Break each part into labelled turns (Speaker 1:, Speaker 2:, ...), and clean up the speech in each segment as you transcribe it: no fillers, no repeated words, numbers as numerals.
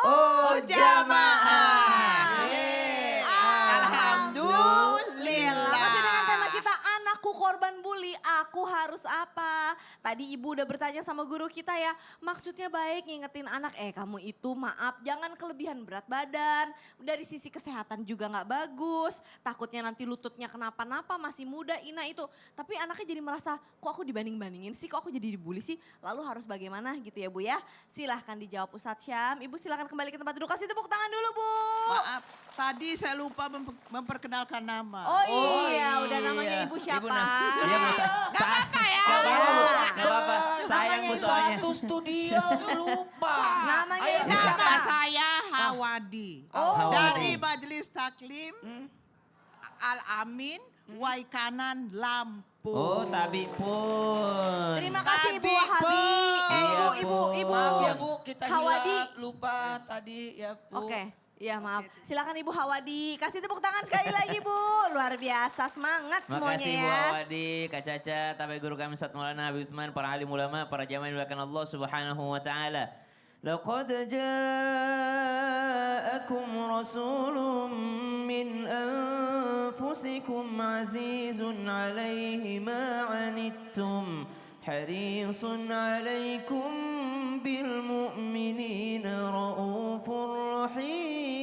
Speaker 1: Oh jamaah.
Speaker 2: Alhamdulillah. Masih dengan tema kita anakku korban bully, aku harus apa? Tadi ibu udah bertanya sama guru kita ya, maksudnya baik ngingetin anak, kamu itu maaf jangan kelebihan berat badan, dari sisi kesehatan juga nggak bagus, takutnya nanti lututnya kenapa-napa masih muda Ina itu. Tapi anaknya jadi merasa kok aku dibanding-bandingin sih, kok aku jadi dibully sih, lalu harus bagaimana gitu ya Bu ya. Silahkan dijawab Ustadz Syam, Ibu silahkan kembali ke tempat duduk, kasih tepuk tangan dulu Bu.
Speaker 1: Maaf, tadi saya lupa memperkenalkan nama.
Speaker 2: Oh iya, udah namanya Ibu siapa?
Speaker 3: Iya Bu,
Speaker 1: Gak apa-apa ya.
Speaker 3: Gak apa-apa, sayang Bu soalnya.
Speaker 4: Satu studio lupa.
Speaker 2: Namanya Ibu
Speaker 1: Nama
Speaker 2: siapa?
Speaker 1: saya Hawadi.
Speaker 2: Oh.
Speaker 1: Dari Majelis Taklim Al-Amin, Waikanan, Lampung.
Speaker 3: Oh Tabi pun.
Speaker 2: Terima kasih Ibu
Speaker 1: Tabi
Speaker 2: Wahabi.
Speaker 3: Iya,
Speaker 2: Ibu.
Speaker 4: Maaf ya Bu, kita
Speaker 2: Hawadi.
Speaker 4: lupa tadi ya Bu.
Speaker 2: Oke. Iya maaf, silakan Ibu Hawadi, kasih tepuk tangan sekali lagi Bu, luar biasa, semangat semuanya
Speaker 3: Makasih
Speaker 2: ya.
Speaker 3: Bu Awadi, Kak Caca, tabai guru kami Ustaz Maulana Habib Utsman, para alim ulama, para jamaah yang dimuliakan Allah Subhanahu wa taala. Laqad ja'akum rasulun min anfusikum azizun 'alaihi ma 'anittum harisun 'alaikum bil mu'minina raufur rahim.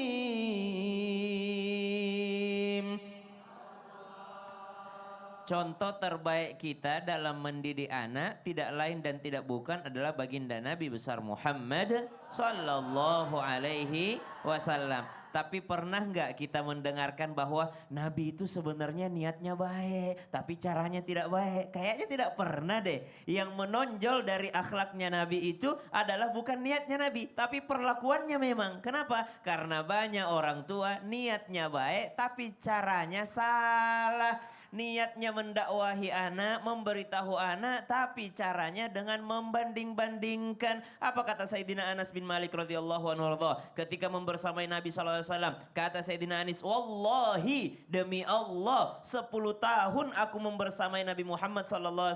Speaker 3: Contoh terbaik kita dalam mendidik anak tidak lain dan tidak bukan adalah baginda Nabi besar Muhammad sallallahu alaihi wasallam. Tapi pernah nggak kita mendengarkan bahwa Nabi itu sebenarnya niatnya baik, tapi caranya tidak baik? Kayaknya tidak pernah deh. Yang menonjol dari akhlaknya Nabi itu adalah bukan niatnya Nabi, tapi perlakuannya memang. Kenapa? Karena banyak orang tua niatnya baik, tapi caranya salah. Niatnya mendakwahi anak, memberitahu anak, tapi caranya dengan membanding-bandingkan. Apa kata Sayyidina Anas bin Malik radhiyallahu anhu ketika membersamai Nabi SAW? Kata Sayyidina Anas, wallahi demi Allah 10 tahun aku membersamai Nabi Muhammad SAW,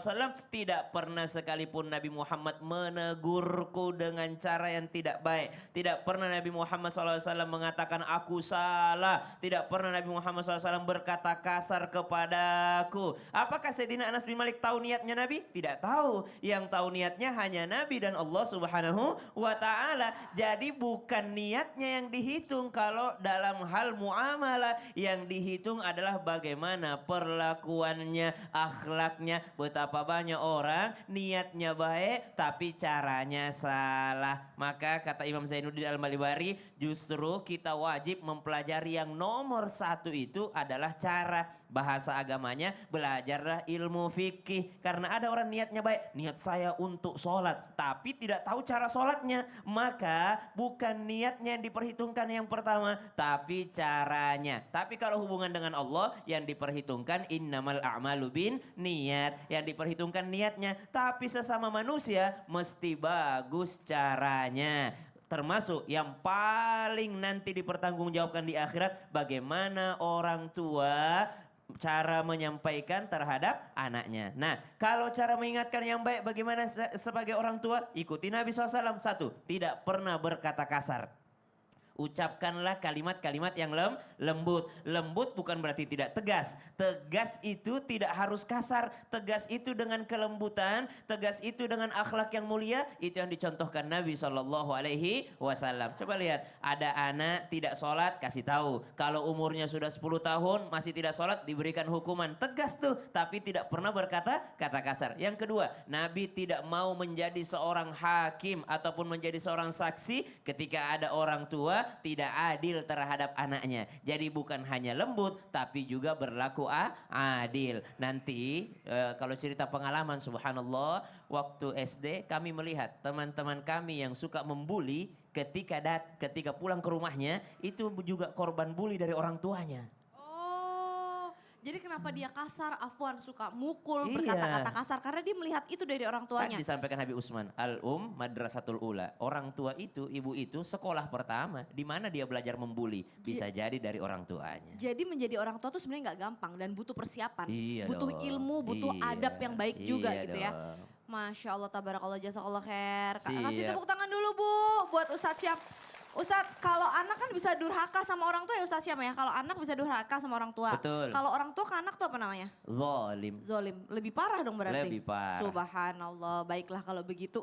Speaker 3: tidak pernah sekalipun Nabi Muhammad menegurku dengan cara yang tidak baik. Tidak pernah Nabi Muhammad SAW mengatakan aku salah. Tidak pernah Nabi Muhammad SAW berkata kasar kepada aku. Apakah Sayyidina Anas bin Malik tahu niatnya Nabi? Tidak tahu. Yang tahu niatnya hanya Nabi dan Allah Subhanahu wa taala. Jadi bukan niatnya yang dihitung kalau dalam hal muamalah, yang dihitung adalah bagaimana perlakuannya, akhlaknya. Betapa banyak orang niatnya baik tapi caranya salah. Maka kata Imam Zainuddin Al-Malibari, justru kita wajib mempelajari yang nomor satu itu adalah cara. Bahasa agamanya belajarlah ilmu fikih. Karena ada orang niatnya baik, niat saya untuk sholat, tapi tidak tahu cara sholatnya. Maka bukan niatnya yang diperhitungkan yang pertama, tapi caranya. Tapi kalau hubungan dengan Allah yang diperhitungkan innamal a'malu bin niat. Yang diperhitungkan niatnya. Tapi sesama manusia mesti bagus caranya. Termasuk yang paling nanti dipertanggungjawabkan di akhirat, bagaimana orang tua cara menyampaikan terhadap anaknya. Nah, kalau cara mengingatkan yang baik bagaimana sebagai orang tua? Ikuti Nabi SAW. Satu, tidak pernah berkata kasar. Ucapkanlah kalimat-kalimat yang lembut. Lembut bukan berarti tidak tegas. Tegas itu tidak harus kasar. Tegas itu dengan kelembutan. Tegas itu dengan akhlak yang mulia. Itu yang dicontohkan Nabi SAW. Coba lihat, ada anak tidak sholat, kasih tahu. Kalau umurnya sudah 10 tahun masih tidak sholat, diberikan hukuman. Tegas tuh, tapi tidak pernah berkata kata kasar. Yang kedua, Nabi tidak mau menjadi seorang hakim ataupun menjadi seorang saksi ketika ada orang tua tidak adil terhadap anaknya. Jadi bukan hanya lembut tapi juga berlaku adil. Nanti kalau cerita pengalaman, subhanallah, waktu SD kami melihat teman-teman kami yang suka membuli ketika pulang ke rumahnya itu juga korban bully dari orang tuanya.
Speaker 2: Jadi kenapa dia kasar, Afwan suka mukul,
Speaker 3: Iya.
Speaker 2: berkata-kata kasar. Karena dia melihat itu dari orang tuanya.
Speaker 3: Kan disampaikan Habib Utsman, madrasatul ula. Orang tua itu, ibu itu sekolah pertama. Di mana dia belajar membuli. Bisa jadi dari orang tuanya.
Speaker 2: Jadi menjadi orang tua tuh sebenarnya gak gampang dan butuh persiapan.
Speaker 3: Iya
Speaker 2: butuh
Speaker 3: dong.
Speaker 2: ilmu, butuh
Speaker 3: Iya,
Speaker 2: adab yang baik juga
Speaker 3: iya
Speaker 2: gitu ya.
Speaker 3: dong.
Speaker 2: Masya Allah, tabarakallah, jazakallah khair. Kasih
Speaker 3: Siap.
Speaker 2: tepuk tangan dulu Bu buat Ustadz Syam. Ustadz, kalau anak kan bisa durhaka sama orang tua ya Ustadz Syam ya. Kalau anak bisa durhaka sama orang tua.
Speaker 3: Betul.
Speaker 2: Kalau orang tua ke anak tuh apa namanya?
Speaker 3: Zalim.
Speaker 2: Zolim. Lebih parah dong berarti.
Speaker 3: Lebih parah.
Speaker 2: Subhanallah. Baiklah kalau begitu.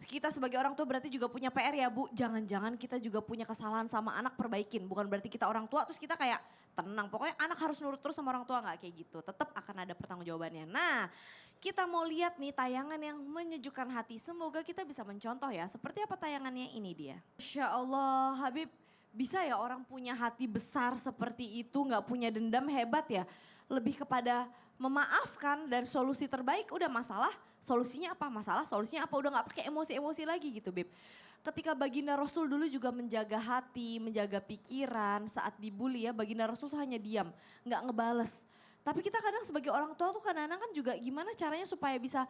Speaker 2: Kita sebagai orang tua berarti juga punya PR ya Bu. Jangan-jangan kita juga punya kesalahan sama anak, perbaikin. Bukan berarti kita orang tua terus kita kayak tenang. Pokoknya anak harus nurut terus sama orang tua, nggak kayak gitu. Tetap akan ada pertanggungjawabannya. Nah, kita mau lihat nih tayangan yang menyejukkan hati. Semoga kita bisa mencontoh ya. Seperti apa tayangannya, ini dia. Masya Allah, Habib, bisa ya orang punya hati besar seperti itu, nggak punya dendam, hebat ya. Lebih kepada memaafkan dan solusi terbaik. Udah masalah, solusinya apa? Masalah, solusinya apa? Udah nggak pakai emosi-emosi lagi gitu, Bib. Ketika baginda Rasul dulu juga menjaga hati, menjaga pikiran saat dibully ya, baginda Rasul tuh hanya diam, nggak ngebales. Tapi kita kadang sebagai orang tua tuh kadang-kadang kan juga gimana caranya supaya bisa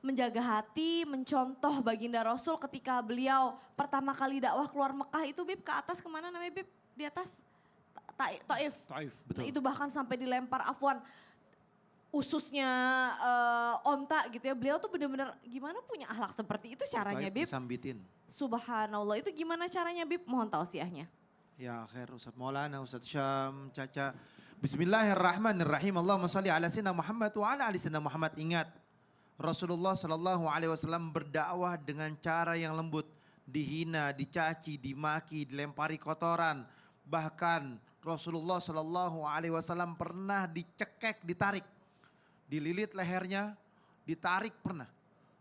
Speaker 2: menjaga hati, mencontoh baginda Rasul ketika beliau pertama kali dakwah keluar Mekah itu, Bib, ke atas kemana namanya, Bib? Di atas Taif.
Speaker 5: Taif, betul.
Speaker 2: Nah, itu bahkan sampai dilempar afwan ususnya onta gitu ya. Beliau tuh benar-benar gimana punya akhlak seperti itu caranya,
Speaker 5: Taif
Speaker 2: Bib?
Speaker 5: disambitin.
Speaker 2: Subhanallah, itu gimana caranya, Bib? Mohon tausiahnya.
Speaker 5: Ya khair Ustaz Maulana, Ustaz Syam, Caca. Bismillahirrahmanirrahim. Allahumma salli ala sayyidina Muhammad wa ala ali sayyidina Muhammad. Ingat, Rasulullah sallallahu alaihi wasallam berdakwah dengan cara yang lembut. Dihina, dicaci, dimaki, dilempari kotoran. Bahkan Rasulullah sallallahu alaihi wasallam pernah dicekek, ditarik. Dililit lehernya, ditarik pernah.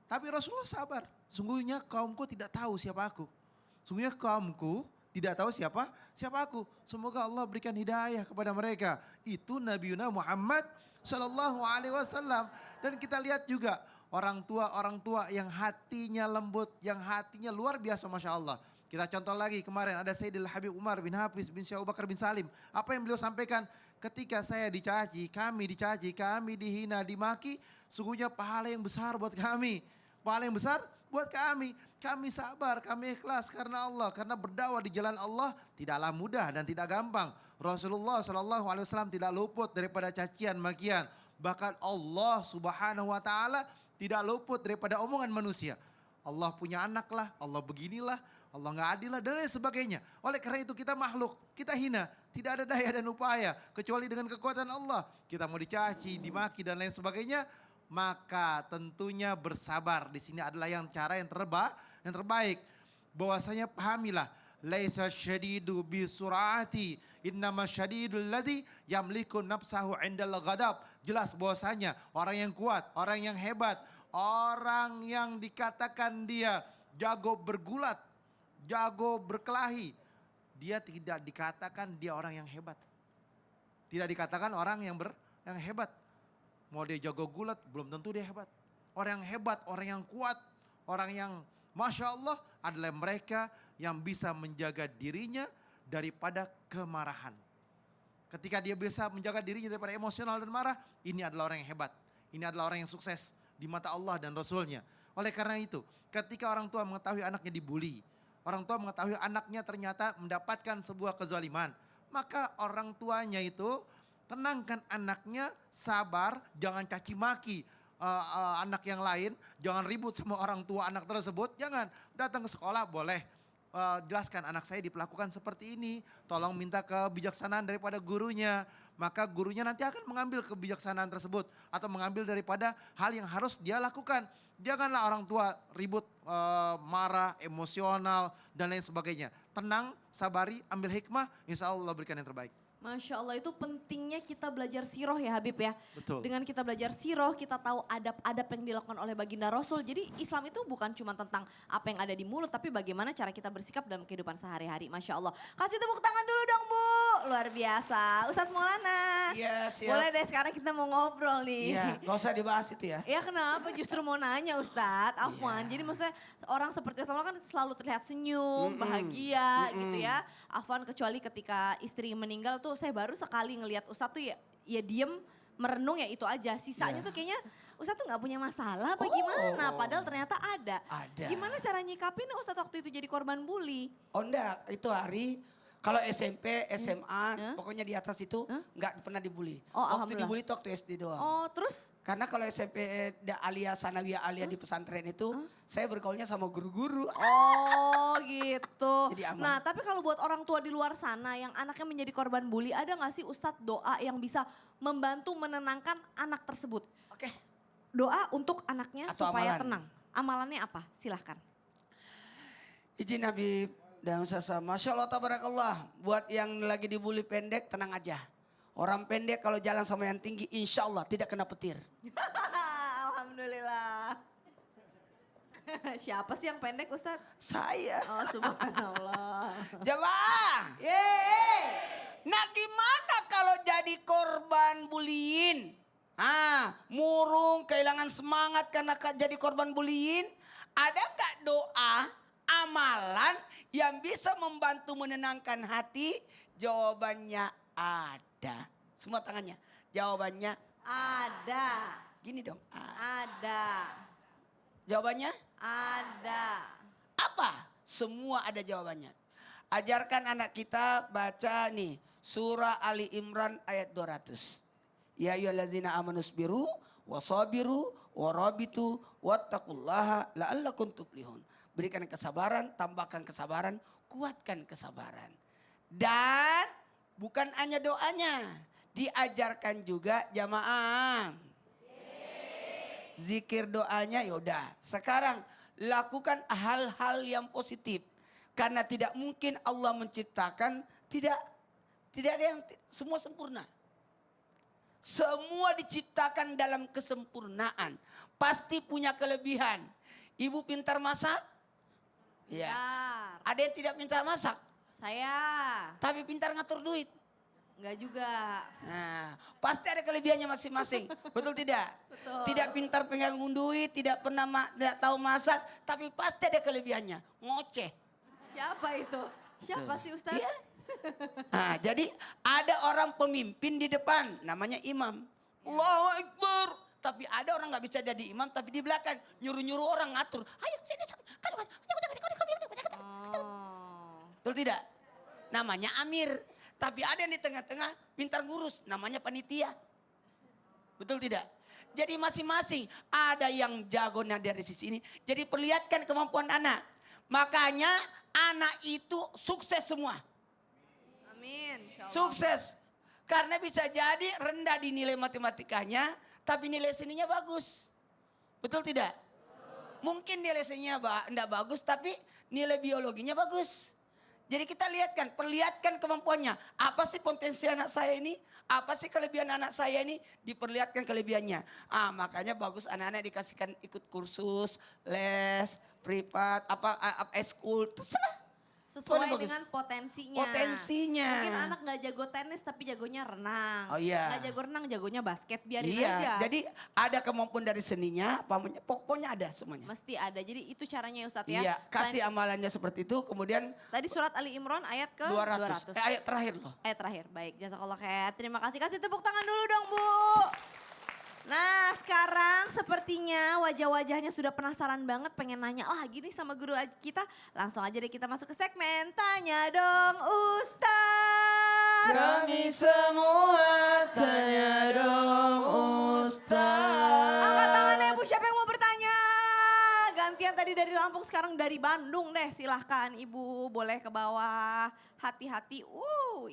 Speaker 5: Tapi Rasulullah sabar. Sungguhnya kaumku tidak tahu siapa aku. Sungguhnya kaumku tidak tahu siapa aku. Semoga Allah berikan hidayah kepada mereka. Itu Nabi Muhammad sallallahu alaihi wasallam. Dan kita lihat juga orang tua yang hatinya lembut, yang hatinya luar biasa, Masya Allah. Kita contoh lagi kemarin ada Sayyidil Habib Umar bin Hafiz bin Syekh Abu Bakar bin Salim. Apa yang beliau sampaikan? Ketika saya dicaci, kami dihina, dimaki, sungguhnya pahala yang besar buat kami. Pahala yang besar buat kami. Kami sabar, kami ikhlas karena Allah. Karena berdakwah di jalan Allah tidaklah mudah dan tidak gampang. Rasulullah SAW tidak luput daripada cacian, makian. Bahkan Allah Subhanahu wa ta'ala tidak luput daripada omongan manusia. Allah punya anak lah, Allah beginilah, Allah nggak adil lah, dan lain sebagainya. Oleh karena itu kita makhluk, kita hina. Tidak ada daya dan upaya kecuali dengan kekuatan Allah. Kita mau dicaci, dimaki dan lain sebagainya, maka tentunya bersabar. Di sini adalah cara yang terbaik. Bahwasanya pahamilah, laisa syadidu bisurati, innama syadidul ladzi yamliku nafsahu indal ghadab. Jelas bahwasanya orang yang kuat, orang yang hebat, orang yang dikatakan dia jago bergulat, jago berkelahi, dia tidak dikatakan dia orang yang hebat. Tidak dikatakan orang yang hebat. Mau dia jago gulat, belum tentu dia hebat. Orang yang hebat, orang yang kuat, orang yang Masya Allah adalah mereka yang bisa menjaga dirinya daripada kemarahan. Ketika dia bisa menjaga dirinya daripada emosional dan marah, ini adalah orang yang hebat. Ini adalah orang yang sukses di mata Allah dan Rasulnya. Oleh karena itu, ketika orang tua mengetahui anaknya dibully, orang tua mengetahui anaknya ternyata mendapatkan sebuah kezaliman, maka orang tuanya itu tenangkan anaknya, sabar, jangan caci maki anak yang lain, jangan ribut sama orang tua anak tersebut, jangan. Datang ke sekolah boleh, jelaskan anak saya diperlakukan seperti ini, tolong minta kebijaksanaan daripada gurunya. Maka gurunya nanti akan mengambil kebijaksanaan tersebut atau mengambil daripada hal yang harus dia lakukan. Janganlah orang tua ribut, marah, emosional dan lain sebagainya. Tenang, sabari, ambil hikmah, insya Allah berikan yang terbaik.
Speaker 2: Masya Allah, itu pentingnya kita belajar siroh ya Habib ya.
Speaker 5: Betul.
Speaker 2: Dengan kita belajar siroh, kita tahu adab-adab yang dilakukan oleh baginda Rasul. Jadi Islam itu bukan cuma tentang apa yang ada di mulut, tapi bagaimana cara kita bersikap dalam kehidupan sehari-hari. Masya Allah. Kasih tepuk tangan dulu dong Bu, luar biasa. Ustadz Maulana,
Speaker 4: Iya, siap.
Speaker 2: boleh deh sekarang kita mau ngobrol nih.
Speaker 4: Iya, gak usah dibahas itu ya.
Speaker 2: Ya kenapa justru mau nanya Ustadz, Afwan. Jadi maksudnya orang seperti Ustadz Maulana kan selalu terlihat senyum, bahagia gitu ya. Afwan kecuali ketika istri meninggal tuh saya baru sekali ngelihat Ustadz tuh ya diem merenung ya itu aja. Sisanya tuh kayaknya Ustadz tuh gak punya masalah apa gimana. Padahal ternyata ada.
Speaker 4: Ada.
Speaker 2: Gimana cara nyikapin Ustadz waktu itu jadi korban bully?
Speaker 4: Oh enggak, itu hari Kalau SMP, SMA, pokoknya di atas itu nggak pernah dibully.
Speaker 2: Oh,
Speaker 4: Waktu
Speaker 2: alhamdulillah.
Speaker 4: dibully itu waktu SD doang.
Speaker 2: Oh terus?
Speaker 4: Karena kalau SMP Alia Sanawiyah Alia di pesantren itu, saya bergaulnya sama guru-guru.
Speaker 2: Oh gitu.
Speaker 4: Jadi aman.
Speaker 2: Nah tapi kalau buat orang tua di luar sana yang anaknya menjadi korban bully, ada gak sih Ustadz doa yang bisa membantu menenangkan anak tersebut?
Speaker 4: Oke.
Speaker 2: Doa untuk anaknya
Speaker 4: Atau
Speaker 2: supaya
Speaker 4: amalan?
Speaker 2: tenang. Amalannya apa? Silahkan.
Speaker 4: Izin Habib dan Ustazah. Masya Allah tabarakallah. Buat yang lagi dibully pendek, tenang aja. Orang pendek kalau jalan sama yang tinggi, insya Allah tidak kena petir.
Speaker 2: Alhamdulillah. Siapa sih yang pendek Ustadz?
Speaker 4: Saya.
Speaker 2: Oh subhanallah.
Speaker 4: Jamaah.
Speaker 2: Yeay.
Speaker 4: Nah gimana kalau jadi korban bullying? Murung, kehilangan semangat karena jadi korban bullying. Ada nggak doa, amalan yang bisa membantu menenangkan hati? Jawabannya ada. Semua tangannya. Jawabannya
Speaker 2: Ada.
Speaker 4: gini dong.
Speaker 2: Ada.
Speaker 4: Jawabannya
Speaker 2: Ada.
Speaker 4: apa? Semua ada jawabannya. Ajarkan anak kita baca nih surah Ali Imran ayat 200. Ya ayyuhalladzina amanusbiru wasabiru warabitu wattaqullaha la'allakum tuflihun. Berikan kesabaran, tambahkan kesabaran, kuatkan kesabaran. Dan bukan hanya doanya, diajarkan juga jamaah. Zikir doanya yaudah. Sekarang lakukan hal-hal yang positif. Karena tidak mungkin Allah menciptakan tidak ada yang semua sempurna. Semua diciptakan dalam kesempurnaan. Pasti punya kelebihan. Ibu pintar masak? Ya.
Speaker 2: Bentar.
Speaker 4: Ada yang tidak pintar masak,
Speaker 2: Saya.
Speaker 4: tapi pintar ngatur duit.
Speaker 2: Enggak juga.
Speaker 4: Nah, pasti ada kelebihannya masing-masing. Betul tidak?
Speaker 2: Betul.
Speaker 4: Tidak pintar pegang duit, tidak pernah tidak tahu masak, tapi pasti ada kelebihannya. Ngoceh.
Speaker 2: Siapa itu? Siapa sih Ustadz?
Speaker 4: Iya. Nah, jadi ada orang pemimpin di depan, namanya imam. Allahu Akbar. Tapi ada orang nggak bisa jadi imam, tapi di belakang nyuruh-nyuruh orang ngatur. Ayo sini.
Speaker 2: Oh.
Speaker 4: Betul tidak? Namanya amir. Tapi ada yang di tengah-tengah pintar ngurus, namanya panitia. Betul tidak? Jadi masing-masing ada yang jagonya dari sisi ini. Jadi perlihatkan kemampuan anak. Makanya anak itu sukses semua.
Speaker 2: Amin. Insya Allah.
Speaker 4: Sukses. Karena bisa jadi rendah di nilai matematikanya, tapi nilai seninya bagus. Betul tidak? Mungkin nilai seninya enggak bagus, tapi nilai biologinya bagus. Jadi kita lihatkan, perlihatkan kemampuannya. Apa sih potensi anak saya ini? Apa sih kelebihan anak saya ini? Diperlihatkan kelebihannya. Makanya bagus anak-anak dikasihkan ikut kursus, les, privat, school, terserah.
Speaker 2: Sesuai
Speaker 4: Bagus.
Speaker 2: dengan potensinya.
Speaker 4: Potensinya.
Speaker 2: Mungkin anak gak jago tenis tapi jagonya renang.
Speaker 4: Oh iya.
Speaker 2: Gak jago renang jagonya basket, biarin
Speaker 4: Iya,
Speaker 2: aja.
Speaker 4: jadi ada kemampuan dari seninya, pokoknya ada semuanya.
Speaker 2: Mesti ada. Jadi itu caranya Ustadz ya.
Speaker 4: Iya, kasih
Speaker 2: Selain-
Speaker 4: amalannya seperti itu, kemudian
Speaker 2: Tadi surat Ali Imran ayat ke
Speaker 4: 200.
Speaker 2: 200.
Speaker 4: Ayat terakhir loh.
Speaker 2: Ayat terakhir. Baik, jazakallah khair. Terima kasih. Kasih tepuk tangan dulu dong Bu. Nah sekarang sepertinya wajah-wajahnya sudah penasaran banget pengen nanya. Oh gini sama guru kita. Langsung aja deh kita masuk ke segmen Tanya Dong Ustaz.
Speaker 3: Kami semua tanya dong Ustaz.
Speaker 2: Angkat tangannya Bu, siapa yang mau bertanya? Gantian tadi dari Lampung, sekarang dari Bandung deh. Silahkan Ibu, boleh ke bawah. Hati-hati.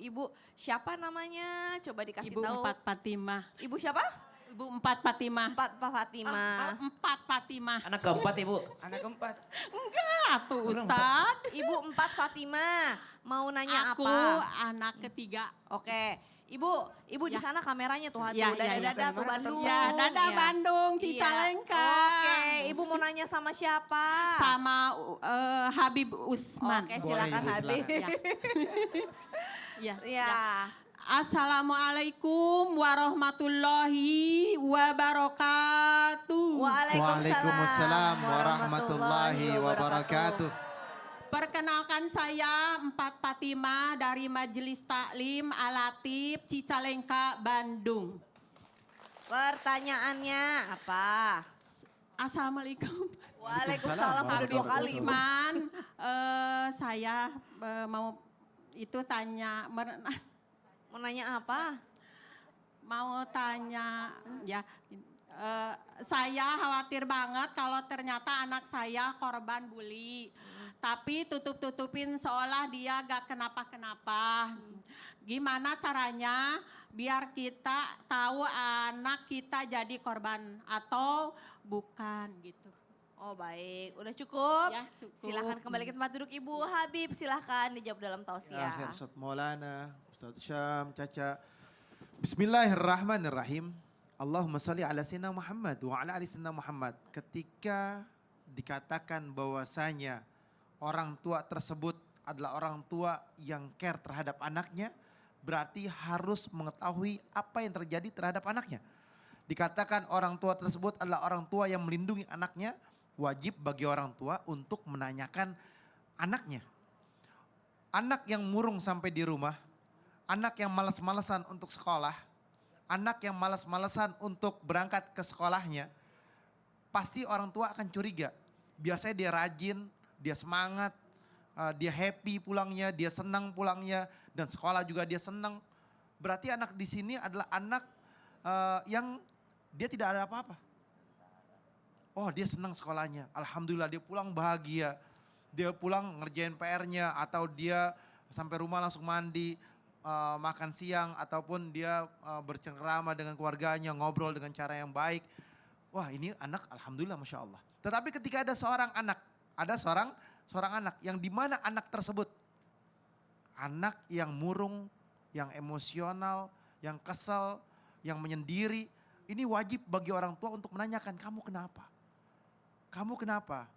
Speaker 2: Ibu siapa namanya? Coba dikasih
Speaker 6: Ibu
Speaker 2: tahu.
Speaker 6: Empat Fatimah.
Speaker 2: Ibu siapa?
Speaker 6: Ibu Empat Fatimah.
Speaker 2: Pak Fatimah.
Speaker 6: Empat Fatimah.
Speaker 3: Anak keempat Ibu.
Speaker 4: Anak keempat.
Speaker 6: Enggak tuh Ustadz.
Speaker 2: Ibu Empat Fatimah. Mau nanya
Speaker 6: Aku
Speaker 2: apa?
Speaker 6: anak ketiga.
Speaker 2: Oke. Ibu di
Speaker 6: Ya.
Speaker 2: sana kameranya tuh.
Speaker 6: Ya,
Speaker 2: Tuh,
Speaker 6: ya, ya.
Speaker 2: dada tuh Bandung.
Speaker 6: Ya, dadah
Speaker 2: Iya.
Speaker 6: Bandung,
Speaker 2: Iya.
Speaker 6: Cicalengka.
Speaker 2: Oke, Ibu mau nanya sama siapa?
Speaker 6: Sama Habib Usman.
Speaker 2: Oke,
Speaker 5: Boleh,
Speaker 2: silakan
Speaker 5: Ibu,
Speaker 2: Habib.
Speaker 5: silakan.
Speaker 6: Ya.
Speaker 2: Ya.
Speaker 6: Assalamualaikum warahmatullahi wabarakatuh.
Speaker 5: Waalaikumsalam warahmatullahi wabarakatuh.
Speaker 6: Perkenalkan saya Empat Fatimah dari Majelis Taklim Al-Latif Cicalengka, Bandung.
Speaker 2: Pertanyaannya apa?
Speaker 6: Assalamualaikum.
Speaker 2: Waalaikumsalam udah 2 kali. Ibu.
Speaker 6: Usman, saya mau itu tanya,
Speaker 2: Mau nanya apa?
Speaker 6: mau tanya ya. Saya khawatir banget kalau ternyata anak saya korban bully. Tapi tutup-tutupin seolah dia gak kenapa-kenapa. Gimana caranya biar kita tahu anak kita jadi korban atau bukan gitu.
Speaker 2: Oh baik, udah cukup?
Speaker 6: Ya, cukup.
Speaker 2: Silahkan kembali ke tempat duduk Ibu Habib, silahkan dijawab dalam tausiah.
Speaker 5: Akhir Ustaz Maulana, Ustaz Syam, Caca. Bismillahirrahmanirrahim. Allahumma salli ala sayyidina Muhammad wa ala ali sayyidina Muhammad. Ketika dikatakan bahwasanya orang tua tersebut adalah orang tua yang care terhadap anaknya, berarti harus mengetahui apa yang terjadi terhadap anaknya. Dikatakan orang tua tersebut adalah orang tua yang melindungi anaknya, wajib bagi orang tua untuk menanyakan anaknya. Anak yang murung sampai di rumah, anak yang malas-malesan untuk sekolah, anak yang malas-malesan untuk berangkat ke sekolahnya, pasti orang tua akan curiga. Biasanya dia rajin, dia semangat, dia happy pulangnya, dia senang pulangnya, dan sekolah juga dia senang. Berarti anak di sini adalah anak yang dia tidak ada apa-apa. Oh dia senang sekolahnya, alhamdulillah dia pulang bahagia. Dia pulang ngerjain PR-nya atau dia sampai rumah langsung mandi, makan siang ataupun dia bercengkrama dengan keluarganya, ngobrol dengan cara yang baik. Wah ini anak alhamdulillah Masya Allah. Tetapi ketika ada seorang anak, ada seorang anak yang dimana anak tersebut, anak yang murung, yang emosional, yang kesal, yang menyendiri, ini wajib bagi orang tua untuk menanyakan kamu kenapa? Kamu kenapa?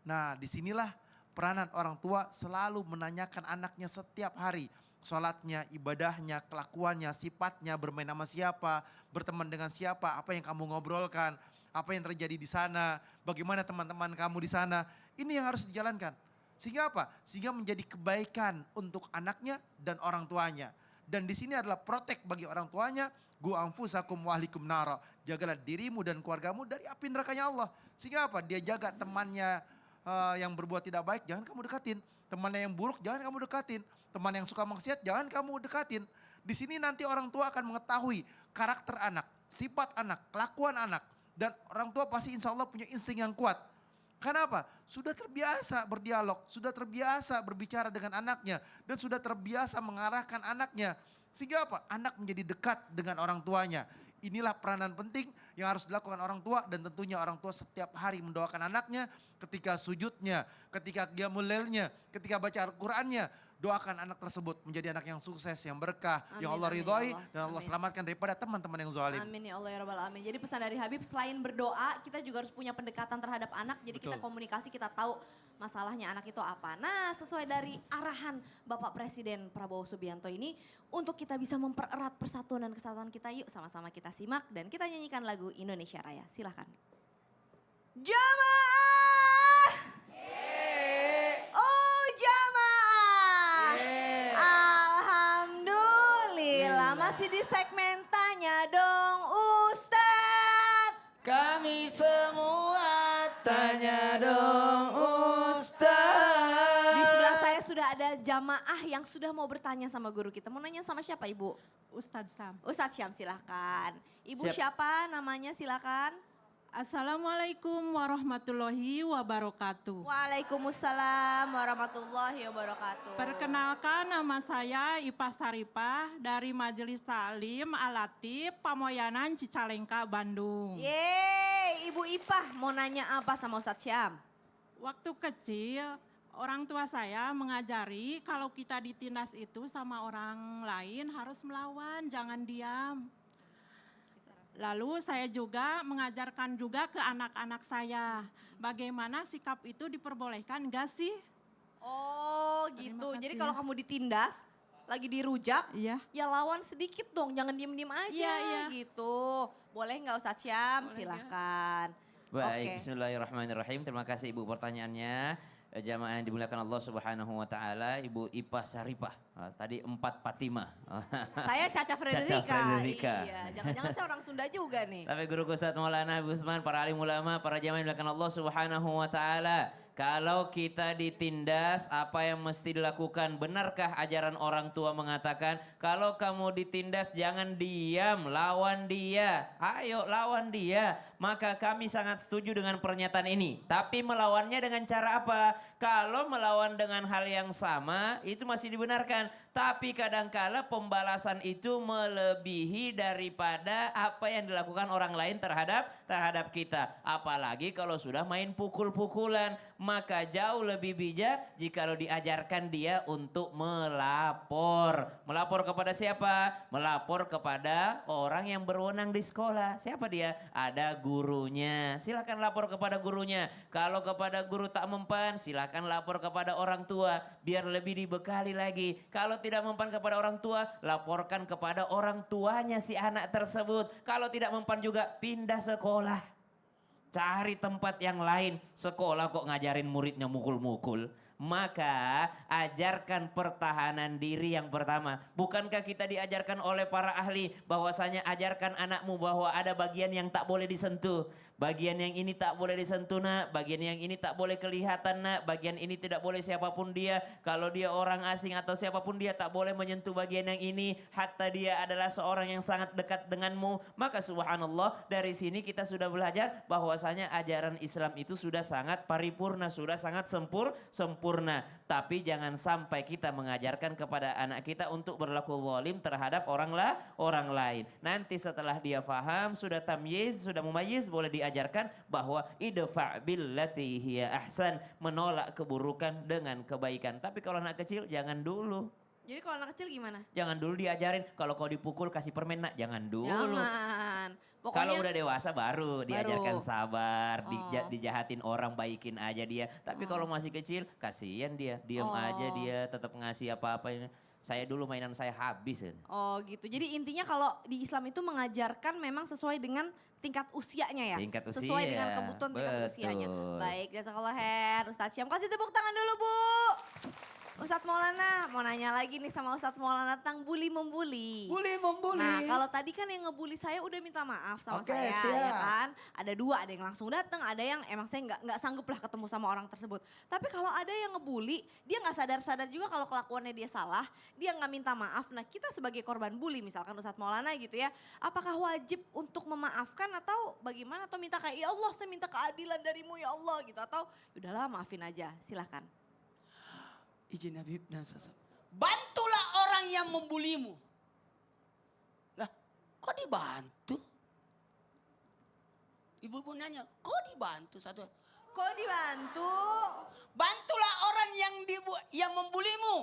Speaker 5: Nah disinilah peranan orang tua selalu menanyakan anaknya setiap hari. Sholatnya, ibadahnya, kelakuannya, sifatnya, bermain sama siapa, berteman dengan siapa, apa yang kamu ngobrolkan, apa yang terjadi di sana, bagaimana teman-teman kamu di sana. Ini yang harus dijalankan. Sehingga apa? Sehingga menjadi kebaikan untuk anaknya dan orang tuanya. Dan di sini adalah protek bagi orang tuanya. Gu anfusakum wa ahlikum nara. Jagalah dirimu dan keluargamu dari api nerakanya Allah. Sehingga apa? Dia jaga temannya yang berbuat tidak baik, jangan kamu dekatin. Temannya yang buruk, jangan kamu dekatin. Teman yang suka maksiat, jangan kamu dekatin. Di sini nanti orang tua akan mengetahui karakter anak, sifat anak, kelakuan anak. Dan orang tua pasti insya Allah punya insting yang kuat. Kenapa? Sudah terbiasa berdialog, sudah terbiasa berbicara dengan anaknya. Dan sudah terbiasa mengarahkan anaknya. Sehingga apa? Anak menjadi dekat dengan orang tuanya. Inilah peranan penting yang harus dilakukan orang tua dan tentunya orang tua setiap hari mendoakan anaknya ketika sujudnya, ketika qiyamul lailnya, ketika baca Al-Qur'annya. Doakan anak tersebut menjadi anak yang sukses, yang berkah,
Speaker 2: Amin,
Speaker 5: yang Allah
Speaker 2: amin, ya
Speaker 5: ridhoi
Speaker 2: Allah.
Speaker 5: dan Allah
Speaker 2: Amin.
Speaker 5: selamatkan daripada teman-teman yang zalim.
Speaker 2: Amin ya Allah ya Rabbal Alamin. Jadi pesan dari Habib selain berdoa kita juga harus punya pendekatan terhadap anak. Jadi kita
Speaker 5: Betul.
Speaker 2: komunikasi, kita tahu masalahnya anak itu apa. Nah sesuai dari arahan Bapak Presiden Prabowo Subianto ini. Untuk kita bisa mempererat persatuan dan kesatuan kita, yuk sama-sama kita simak. Dan kita nyanyikan lagu Indonesia Raya. Silahkan. Jamaah! Oh jamaah! Alhamdulillah. Masih di segmen Tanya Dong Ustadz.
Speaker 4: Kami semua tanya dong Ustaz.
Speaker 2: Di sebelah saya sudah ada jamaah yang sudah mau bertanya sama guru kita. Mau nanya sama siapa Ibu?
Speaker 6: Ustadz Sam.
Speaker 2: Ustadz Syam silahkan. Ibu
Speaker 3: Siap.
Speaker 2: siapa namanya silahkan.
Speaker 6: Assalamualaikum warahmatullahi wabarakatuh.
Speaker 2: Waalaikumsalam warahmatullahi wabarakatuh.
Speaker 6: Perkenalkan nama saya Ipah Saripah dari Majelis Taklim Al-Latif Pamoyanan Cicalengka, Bandung.
Speaker 2: Yeay, Ibu Ipah mau nanya apa sama Ustadz Syam?
Speaker 6: Waktu kecil orang tua saya mengajari kalau kita ditindas itu sama orang lain harus melawan, jangan diam. Lalu saya juga mengajarkan juga ke anak-anak saya bagaimana sikap itu diperbolehkan enggak sih?
Speaker 2: Oh
Speaker 6: Terima
Speaker 2: gitu,
Speaker 6: kasih
Speaker 2: jadi
Speaker 6: ya.
Speaker 2: kalau kamu ditindas, lagi dirujak,
Speaker 6: Iya.
Speaker 2: ya lawan sedikit dong, jangan diem-diem aja
Speaker 6: Iya.
Speaker 2: gitu. Boleh nggak Ustadz Syam?
Speaker 6: Boleh,
Speaker 2: Silahkan.
Speaker 3: Baik,
Speaker 2: Oke.
Speaker 3: bismillahirrahmanirrahim. Terima kasih Ibu pertanyaannya. Jamaah yang dimuliakan Allah Subhanahu wa taala, Ibu Ipah Saripah. Tadi 4 Fatimah.
Speaker 2: Saya Caca Frederika.
Speaker 3: Frederika.
Speaker 2: Iya, jangan-jangan saya orang Sunda juga nih.
Speaker 3: Tapi Guru Ustadz Maulana Abu Usman, para alim ulama, para jamaah yang dimuliakan Allah Subhanahu wa taala. Kalau kita ditindas, apa yang mesti dilakukan? Benarkah ajaran orang tua mengatakan, kalau kamu ditindas jangan diam, lawan dia. Ayo lawan dia. Maka kami sangat setuju dengan pernyataan ini. Tapi melawannya dengan cara apa? Kalau melawan dengan hal yang sama, itu masih dibenarkan. Tapi kadangkala pembalasan itu melebihi daripada apa yang dilakukan orang lain terhadap kita. Apalagi kalau sudah main pukul-pukulan. Maka jauh lebih bijak jikalau diajarkan dia untuk melapor. Melapor kepada siapa? Melapor kepada orang yang berwenang di sekolah. Siapa dia? Ada gurunya. Silakan lapor kepada gurunya. Kalau kepada guru tak mempan, silakan lapor kepada orang tua. Biar lebih dibekali lagi. Kalau tidak mempan kepada orang tua, laporkan kepada orang tuanya si anak tersebut. Kalau tidak mempan juga, pindah sekolah. Cari tempat yang lain. Sekolah kok ngajarin muridnya mukul-mukul. Maka ajarkan pertahanan diri yang pertama. Bukankah kita diajarkan oleh para ahli bahwasanya ajarkan anakmu bahwa ada bagian yang tak boleh disentuh. Bagian yang ini tak boleh disentuh nak, bagian yang ini tak boleh kelihatan nak, bagian ini tidak boleh siapapun dia. Kalau dia orang asing atau siapapun dia tak boleh menyentuh bagian yang ini. Hatta dia adalah seorang yang sangat dekat denganmu. Maka subhanallah dari sini kita sudah belajar bahwasanya ajaran Islam itu sudah sangat paripurna, sudah sangat sempurna. Tapi jangan sampai kita mengajarkan kepada anak kita untuk berlaku zalim terhadap orang lain. Nanti setelah dia faham, sudah tamyiz, sudah mumayyiz, boleh diajarkan bahwa idfa' billati hiya ahsan, menolak keburukan dengan kebaikan. Tapi kalau anak kecil jangan dulu.
Speaker 2: Jadi kalau anak kecil gimana?
Speaker 3: Jangan dulu diajarin kalau kau dipukul kasih permen nak, jangan dulu.
Speaker 2: Jangan.
Speaker 3: Kalau udah dewasa baru diajarkan sabar,
Speaker 2: Oh.
Speaker 3: dijahatin orang baikin aja dia. Tapi kalau masih kecil kasihan dia, diam aja dia, tetap ngasih apa-apa. Saya dulu mainan saya habis.
Speaker 2: Oh gitu. Jadi intinya kalau di Islam itu mengajarkan memang sesuai dengan tingkat usianya ya?
Speaker 3: Tingkat
Speaker 2: Sesuai
Speaker 3: usia,
Speaker 2: dengan kebutuhan tingkat usianya.
Speaker 3: betul.
Speaker 2: Baik, jazakallah khair. Ustaz Syam, kasih tepuk tangan dulu Bu. Ustadz Maulana mau nanya lagi nih sama Ustadz Maulana tentang bully-membuli.
Speaker 4: Bully membuli.
Speaker 2: Nah kalau tadi kan yang ngebully saya udah minta maaf sama
Speaker 4: Oke,
Speaker 2: saya
Speaker 4: siap.
Speaker 2: ya kan. Ada dua, ada yang langsung datang, ada yang emang saya nggak sanggup lah ketemu sama orang tersebut. Tapi kalau ada yang ngebully, dia nggak sadar-sadar juga kalau kelakuannya dia salah, dia nggak minta maaf. Nah kita sebagai korban bully misalkan Ustadz Maulana gitu ya, apakah wajib untuk memaafkan atau bagaimana? Atau minta kayak ya Allah saya minta keadilan darimu ya Allah gitu. Atau udahlah maafin aja silahkan.
Speaker 4: Izin Habib dan Sasa. Bantulah orang yang membulimu. Lah, kok dibantu? Ibu-ibu nanya, kok dibantu satu?
Speaker 2: Kok dibantu?
Speaker 4: Bantulah orang yang membulimu.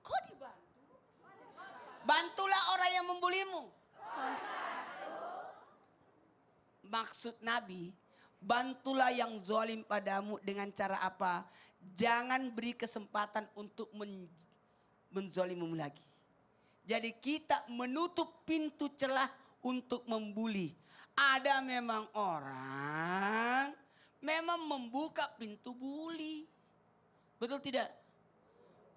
Speaker 4: Kok dibantu? Bantulah orang yang membulimu. Maksud Nabi, bantulah yang zalim padamu dengan cara apa? Jangan beri kesempatan untuk menzalimu lagi. Jadi kita menutup pintu celah untuk membuli. Ada memang orang memang membuka pintu bully. Betul tidak?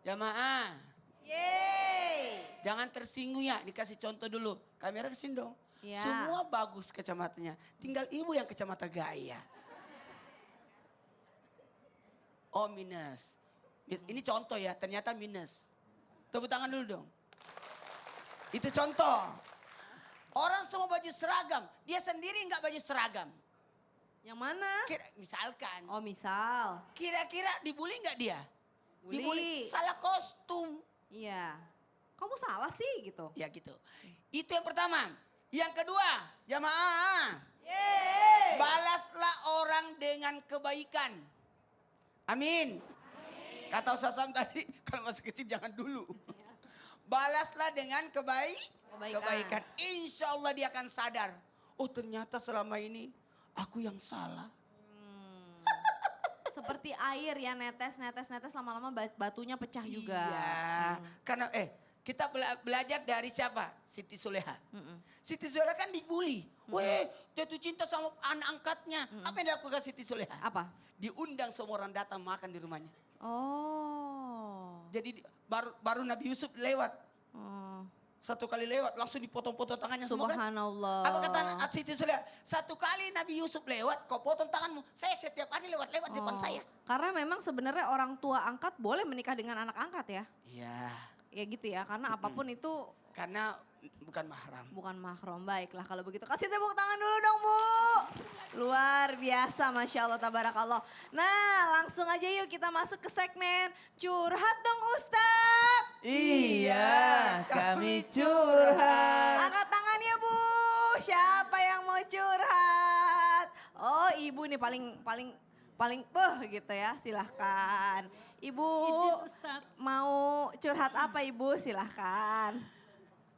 Speaker 4: Jamaah.
Speaker 2: Yeay.
Speaker 4: Jangan tersinggung ya, dikasih contoh dulu. Kamera kesini dong.
Speaker 2: Ya.
Speaker 4: Semua bagus kacamatanya. Tinggal ibu yang kacamata gaya. Oh minus. Ini contoh ya, ternyata minus. Tepuk tangan dulu dong. Itu contoh. Orang semua baju seragam, dia sendiri nggak baju seragam.
Speaker 2: Yang mana?
Speaker 4: Misalkan,
Speaker 2: Oh misal.
Speaker 4: kira-kira dibully nggak dia?
Speaker 2: Bully.
Speaker 4: Dibully, salah kostum.
Speaker 2: Iya. Kamu salah sih gitu.
Speaker 4: Ya gitu. Itu yang pertama. Yang kedua, jamaah.
Speaker 2: Yeay.
Speaker 4: Balaslah orang dengan kebaikan. Amin. Kata Ustaz Sam tadi, kalau masih kecil jangan dulu. Balaslah dengan kebaikan. Insya Allah dia akan sadar. Oh ternyata selama ini aku yang salah.
Speaker 2: Seperti air ya netes lama-lama batunya pecah juga.
Speaker 4: Iya. Karena kita belajar dari siapa? Siti Soleha. Siti Soleha kan dibully. Weh, jatuh cinta sama anak angkatnya. Apa yang dilakukan Siti Soleha?
Speaker 2: Apa?
Speaker 4: Diundang semua orang datang makan di rumahnya.
Speaker 2: Oh.
Speaker 4: Jadi baru Nabi Yusuf lewat.
Speaker 2: Oh.
Speaker 4: Satu kali lewat langsung dipotong-potong tangannya semua kan.
Speaker 2: Subhanallah.
Speaker 4: Apa kata Siti Sulia? Satu kali Nabi Yusuf lewat, kau potong tanganmu. Saya setiap hari lewat-lewat depan saya.
Speaker 2: Karena memang sebenarnya orang tua angkat boleh menikah dengan anak angkat ya.
Speaker 4: Iya.
Speaker 2: Ya gitu ya, karena apapun itu
Speaker 4: Karena bukan mahram.
Speaker 2: bukan mahram. Baiklah kalau begitu. Kasih tepuk tangan dulu dong Bu. Luar biasa, Masya Allah, tabarakallah. Nah langsung aja yuk kita masuk ke segmen Curhat Dong Ustadz.
Speaker 3: Iya, kami curhat.
Speaker 2: Angkat tangannya Bu, siapa yang mau curhat? Oh Ibu nih paling gitu ya, silahkan. Ibu
Speaker 6: Izin Ustadz.
Speaker 2: mau curhat apa Ibu, silahkan.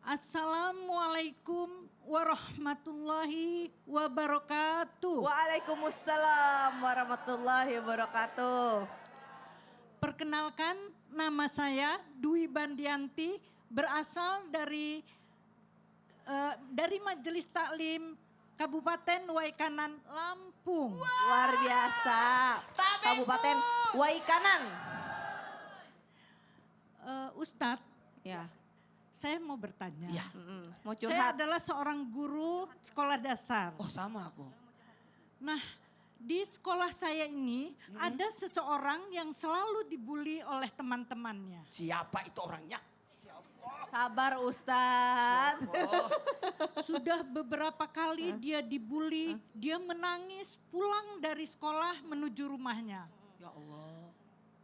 Speaker 6: Assalamualaikum warahmatullahi wabarakatuh.
Speaker 2: Waalaikumsalam warahmatullahi wabarakatuh.
Speaker 6: Perkenalkan, nama saya Dwi Bandianti, berasal dari Majelis Taklim Kabupaten Waikanan, Lampung.
Speaker 2: Luar biasa. Kabupaten Waikanan.
Speaker 6: Ustadz,
Speaker 2: Ya,
Speaker 6: saya mau bertanya.
Speaker 4: Iya.
Speaker 2: mau
Speaker 6: Saya
Speaker 2: curhat.
Speaker 6: adalah seorang guru sekolah dasar.
Speaker 4: Oh sama aku.
Speaker 6: Nah, di sekolah saya ini ada seseorang yang selalu dibully oleh teman-temannya.
Speaker 4: Siapa itu orangnya?
Speaker 2: Sabar Ustadz.
Speaker 6: Sudah beberapa kali dia dibully, dia menangis pulang dari sekolah menuju rumahnya.
Speaker 4: Ya Allah.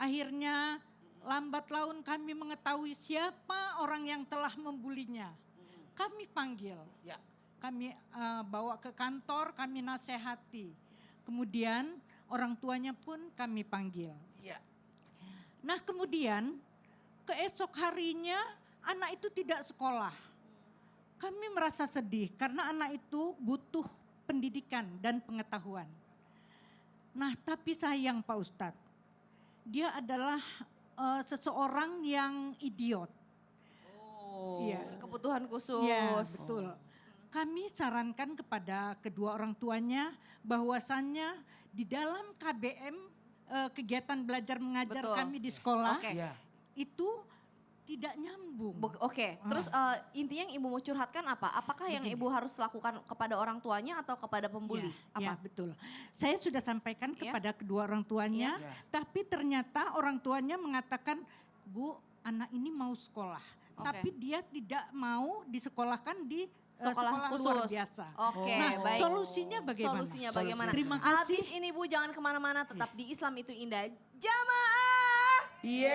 Speaker 6: Akhirnya lambat laun kami mengetahui siapa orang yang telah membulinya. Kami panggil,
Speaker 4: Ya.
Speaker 6: kami bawa ke kantor, kami nasihati. Kemudian orang tuanya pun kami panggil.
Speaker 4: Iya.
Speaker 6: Nah kemudian keesok harinya anak itu tidak sekolah. Kami merasa sedih karena anak itu butuh pendidikan dan pengetahuan. Nah tapi sayang Pak Ustadz, dia adalah seseorang yang idiot.
Speaker 2: Oh,
Speaker 6: Iya.
Speaker 2: kebutuhan khusus.
Speaker 6: Ya betul. Kami sarankan kepada kedua orang tuanya bahwasannya di dalam KBM kegiatan belajar mengajar
Speaker 2: Betul.
Speaker 6: kami di sekolah
Speaker 2: Oke.
Speaker 4: Iya.
Speaker 6: itu tidak nyambung.
Speaker 2: Oke, terus intinya yang Ibu mau curhatkan apa? Apakah yang
Speaker 6: Begini.
Speaker 2: Ibu harus lakukan kepada orang tuanya atau kepada pembuli?
Speaker 6: Ya,
Speaker 2: Apa?
Speaker 6: betul. Saya sudah sampaikan
Speaker 2: Ya.
Speaker 6: kepada kedua orang tuanya,
Speaker 4: Ya.
Speaker 6: tapi ternyata orang tuanya mengatakan, Bu, anak ini mau sekolah,
Speaker 2: Oke.
Speaker 6: tapi dia tidak mau disekolahkan di
Speaker 2: Sekolah
Speaker 6: sekolah
Speaker 2: khusus.
Speaker 6: luar biasa.
Speaker 2: Oke,
Speaker 6: Nah,
Speaker 2: baik.
Speaker 6: solusinya bagaimana?
Speaker 2: Solusinya bagaimana?
Speaker 6: Terima
Speaker 2: Habis
Speaker 6: kasih.
Speaker 2: ini Bu jangan kemana-mana, tetap di Islam itu indah. Jamaah.
Speaker 4: Iya.